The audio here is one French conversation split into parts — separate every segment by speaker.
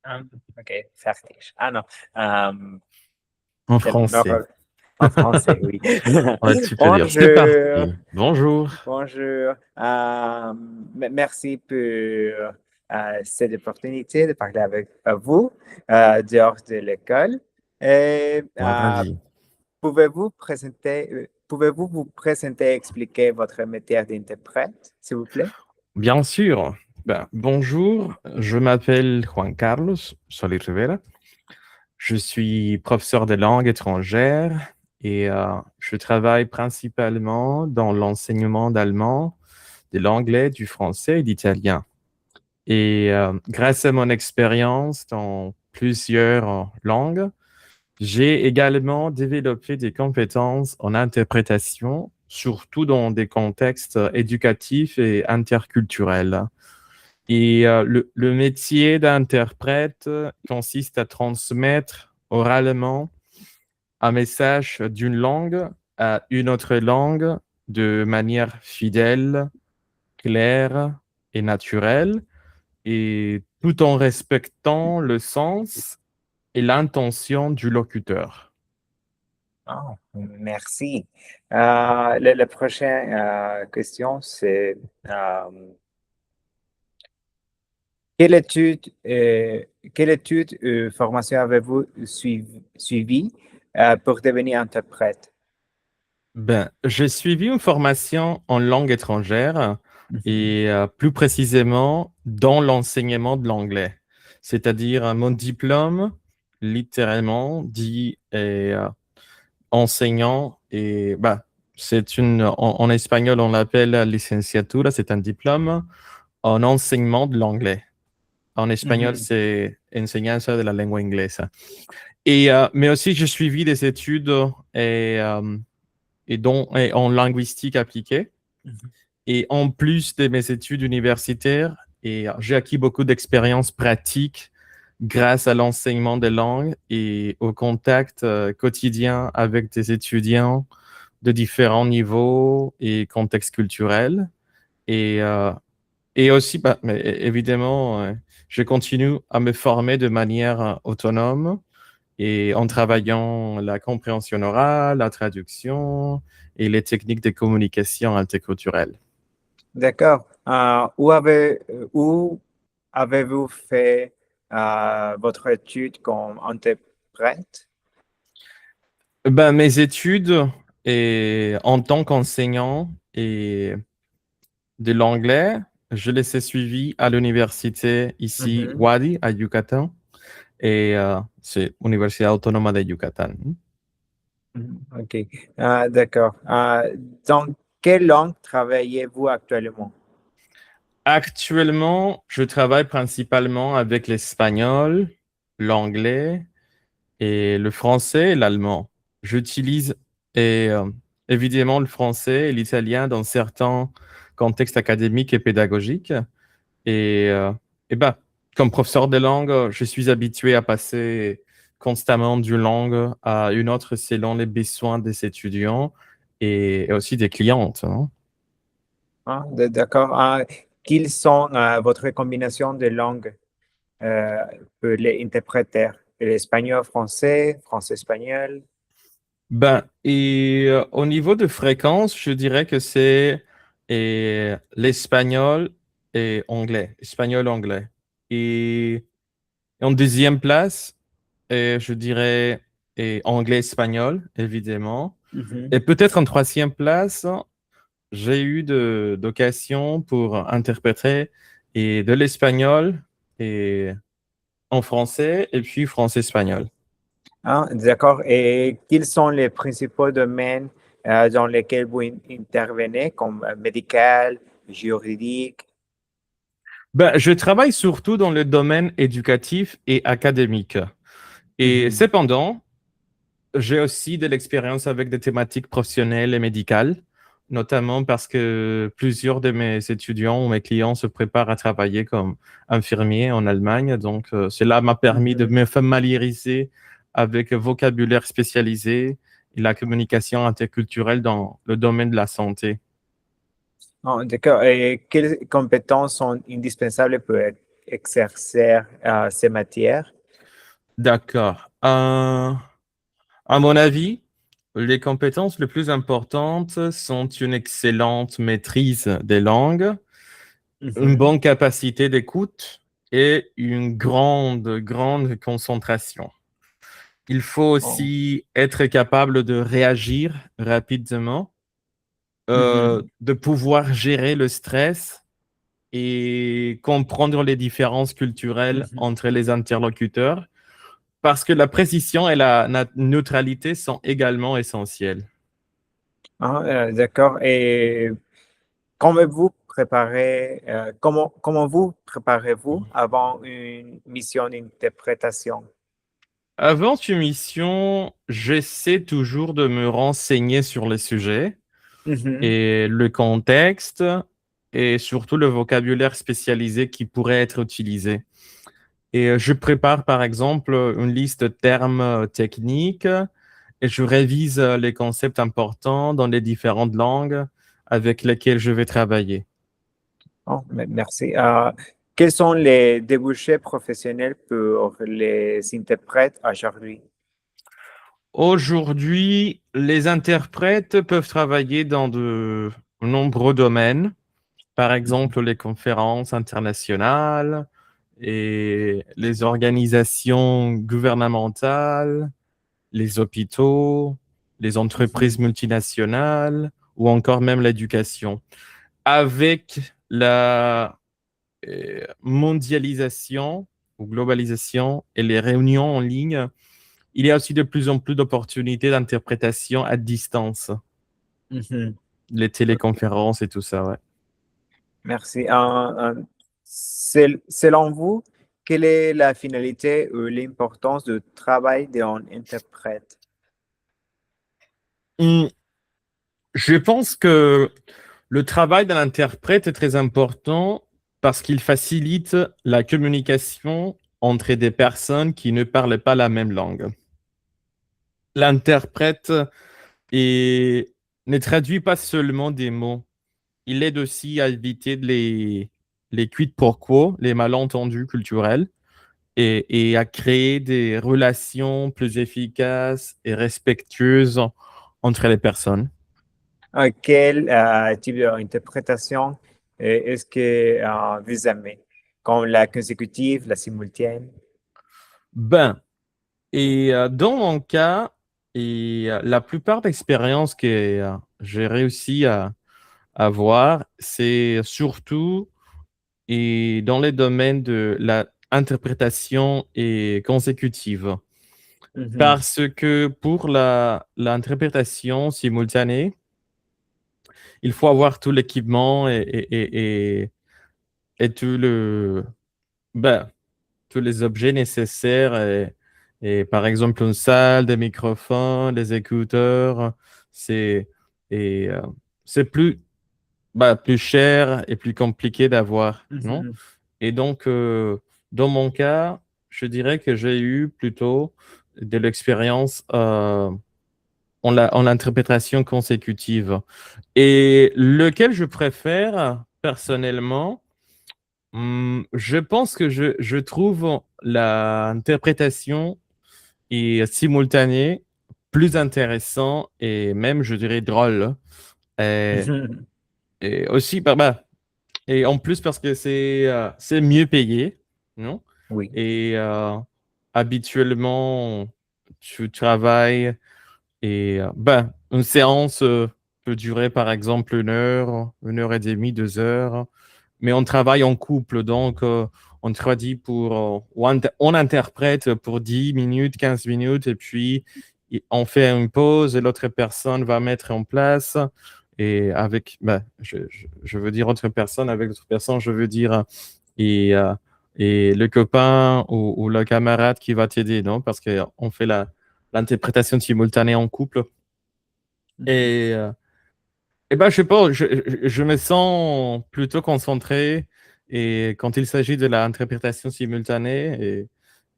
Speaker 1: Ah, OK, fertig. Ah non, euh,
Speaker 2: En
Speaker 1: c'est bon.
Speaker 2: français.
Speaker 1: En français, oui.
Speaker 2: Ouais, tu peux dire. C'est
Speaker 1: Bonjour.
Speaker 2: parti. Bonjour.
Speaker 1: Bonjour. Merci pour cette opportunité de parler avec vous dehors de l'école. Et
Speaker 2: Moi, ravi.
Speaker 1: pouvez-vous vous présenter et expliquer votre métier d'interprète, s'il vous plaît?
Speaker 2: Bien sûr. Ben, bonjour, je m'appelle Juan Carlos Solis Rivera. Je suis professeur de langue étrangère et je travaille principalement dans l'enseignement d'allemand, de l'anglais, du français et d'italien. Et grâce à mon expérience dans plusieurs langues, j'ai également développé des compétences en interprétation, surtout dans des contextes éducatifs et interculturels. Et le métier d'interprète consiste à transmettre oralement un message d'une langue à une autre langue de manière fidèle, claire et naturelle, et tout en respectant le sens et l'intention du locuteur.
Speaker 1: Oh, merci. La prochaine question, c'est quelle étude, formation avez-vous suivi pour devenir interprète?
Speaker 2: Ben, j'ai suivi une formation en langue étrangère
Speaker 1: Mhm.
Speaker 2: et plus précisément dans l'enseignement de l'anglais. C'est-à-dire mon diplôme, littéralement, dit enseignant et bah, en espagnol on l'appelle licenciatura, c'est un diplôme en enseignement de l'anglais. En espagnol,
Speaker 1: Mhm.
Speaker 2: c'est enseñanza de la lengua inglesa. Et, mais aussi, j'ai suivi des études et en linguistique appliquée.
Speaker 1: Mhm.
Speaker 2: Et en plus de mes études universitaires, j'ai acquis beaucoup d'expériences pratiques grâce à l'enseignement des langues et au contact quotidien avec des étudiants de différents niveaux et contextes culturels. Et, euh, et aussi, bah, mais évidemment, je continue à me former de manière autonome et en travaillant la compréhension orale, la traduction et les techniques de communication interculturelle.
Speaker 1: D'accord. Où avez-vous fait votre étude comme interprète?
Speaker 2: Ben, mes études en tant qu'enseignant et de l'anglais, je les ai suivies à l'université ici,
Speaker 1: Mhm.
Speaker 2: Wadi, à Yucatan, et c'est l'Université autonome de Yucatan.
Speaker 1: Mhm. OK. D'accord. Dans quelle langue travaillez-vous actuellement?
Speaker 2: Actuellement, je travaille principalement avec l'espagnol, l'anglais et le français et l'allemand. J'utilise et, évidemment le français et l'italien dans certains contextes académiques et pédagogiques. Et, euh, et ben, comme professeur de langue, je suis habitué à passer constamment d'une langue à une autre selon les besoins des étudiants et aussi des clientes, hein.
Speaker 1: D'accord. Quelles sont votre combinaison de langues euh, pour les interpréteurs? L'espagnol, français, français-espagnol?
Speaker 2: Ben, au niveau de fréquence, je dirais que c'est l'espagnol et anglais, espagnol-anglais. Et en deuxième place, je dirais anglais-espagnol, évidemment.
Speaker 1: Mhm.
Speaker 2: Et peut-être en troisième place, j'ai eu d'occasion pour interpréter de l'espagnol et en français et puis français-espagnol.
Speaker 1: D'accord. Et quels sont les principaux domaines dans lesquels vous intervenez, comme médical, juridique?
Speaker 2: Ben, je travaille surtout dans le domaine éducatif et académique. Et
Speaker 1: Mhm.
Speaker 2: cependant, j'ai aussi de l'expérience avec des thématiques professionnelles et médicales, notamment parce que plusieurs de mes étudiants ou mes clients se préparent à travailler comme infirmiers en Allemagne. Donc, cela m'a permis de
Speaker 1: Mhm.
Speaker 2: me familiariser avec le vocabulaire spécialisé et la communication interculturelle dans le domaine de la santé.
Speaker 1: D'accord. Et quelles compétences sont indispensables pour exercer ces matières?
Speaker 2: D'accord. À mon avis, les compétences les plus importantes sont une excellente maîtrise des langues, une
Speaker 1: Mhm.
Speaker 2: bonne capacité d'écoute et une grande concentration. Il faut
Speaker 1: Oh.
Speaker 2: aussi être capable de réagir rapidement,
Speaker 1: Mhm.
Speaker 2: de pouvoir gérer le stress et comprendre les différences culturelles
Speaker 1: Mhm.
Speaker 2: entre les interlocuteurs, parce que la précision et la neutralité sont également essentielles.
Speaker 1: Ah, d'accord. Et comment vous préparez-vous avant une mission d'interprétation?
Speaker 2: Avant une mission, j'essaie toujours de me renseigner sur le sujet
Speaker 1: Mhm.
Speaker 2: et le contexte et surtout le vocabulaire spécialisé qui pourrait être utilisé. Et je prépare par exemple une liste de termes techniques et je révise les concepts importants dans les différentes langues avec lesquelles je vais travailler.
Speaker 1: Oh, merci. Quels sont les débouchés professionnels pour les interprètes aujourd'hui?
Speaker 2: Aujourd'hui, les interprètes peuvent travailler dans de nombreux domaines, par
Speaker 1: Mhm.
Speaker 2: exemple les conférences internationales et les organisations gouvernementales, les hôpitaux, les entreprises
Speaker 1: Mhm.
Speaker 2: multinationales ou encore même l'éducation. Avec la mondialisation ou globalisation et les réunions en ligne, il y a aussi de plus en plus d'opportunités d'interprétation à distance,
Speaker 1: Mhm.
Speaker 2: les
Speaker 1: Ok.
Speaker 2: téléconférences et tout ça, ouais.
Speaker 1: Merci. Selon vous, quelle est la finalité ou l'importance du travail d'un interprète?
Speaker 2: Hum, Je pense que le travail d'un interprète est très important parce qu'il facilite la communication entre des personnes qui ne parlent pas la même langue. L'interprète ne traduit pas seulement des mots, il aide aussi à éviter les quiproquos, les malentendus culturels et à créer des relations plus efficaces et respectueuses entre les personnes.
Speaker 1: Quel type d'interprétation est-ce que vous aimez? Comme la consécutive, la simultanéenne?
Speaker 2: Ben, dans mon cas, la plupart d'expériences que j'ai réussi à avoir, c'est surtout dans les domaines de l'interprétation et consécutive.
Speaker 1: Mhm.
Speaker 2: Parce que pour l'interprétation simultanée, il faut avoir tout l'équipement et ben, tous les objets nécessaires. Par exemple, une salle, des microphones, des écouteurs. C'est, et, c'est plus cher et plus compliqué d'avoir, non?
Speaker 1: Mhm.
Speaker 2: Et donc, dans mon cas, je dirais que j'ai eu plutôt de l'expérience en interprétation consécutive. Et lequel je préfère personnellement, je pense que je trouve l'interprétation et simultanée plus intéressant et même, je dirais, drôle. Et,
Speaker 1: Mhm.
Speaker 2: et aussi, et en plus parce que c'est mieux payé, non?
Speaker 1: Oui.
Speaker 2: Et habituellement, tu travailles et une séance peut durer par exemple une heure et demie, 2 heures, mais on travaille en couple, donc on traduit on interprète pour 10 minutes, 15 minutes, et puis on fait une pause et l'autre personne va mettre en place. Et je veux dire autre personne, avec l'autre personne, je veux dire et, euh, et le copain ou le camarade qui va t'aider, non? Parce qu'on fait l'interprétation simultanée en couple.
Speaker 1: Mhm.
Speaker 2: Et, euh, je sais pas, je me sens plutôt concentré et quand il s'agit de l'interprétation simultanée,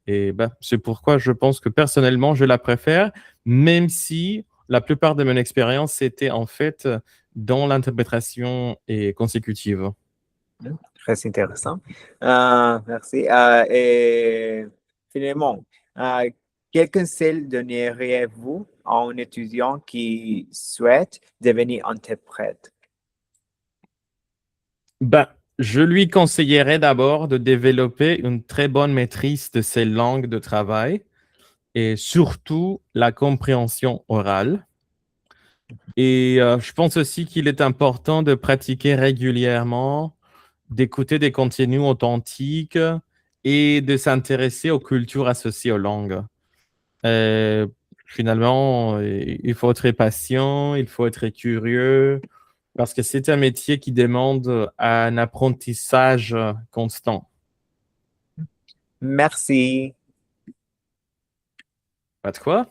Speaker 2: c'est pourquoi je pense que personnellement, je la préfère, même si la plupart de mon expérience, c'était en fait dans l'interprétation et consécutive.
Speaker 1: Très intéressant. Merci. Et finalement, euh, quel conseil donneriez-vous à un étudiant qui souhaite devenir interprète?
Speaker 2: Ben, je lui conseillerais d'abord de développer une très bonne maîtrise de ses langues de travail et surtout la compréhension orale. Et je pense aussi qu'il est important de pratiquer régulièrement, d'écouter des contenus authentiques et de s'intéresser aux cultures associées aux langues. Euh, Finalement, il faut être patient, il faut être curieux, parce que c'est un métier qui demande un apprentissage constant.
Speaker 1: Merci.
Speaker 2: Pas de quoi?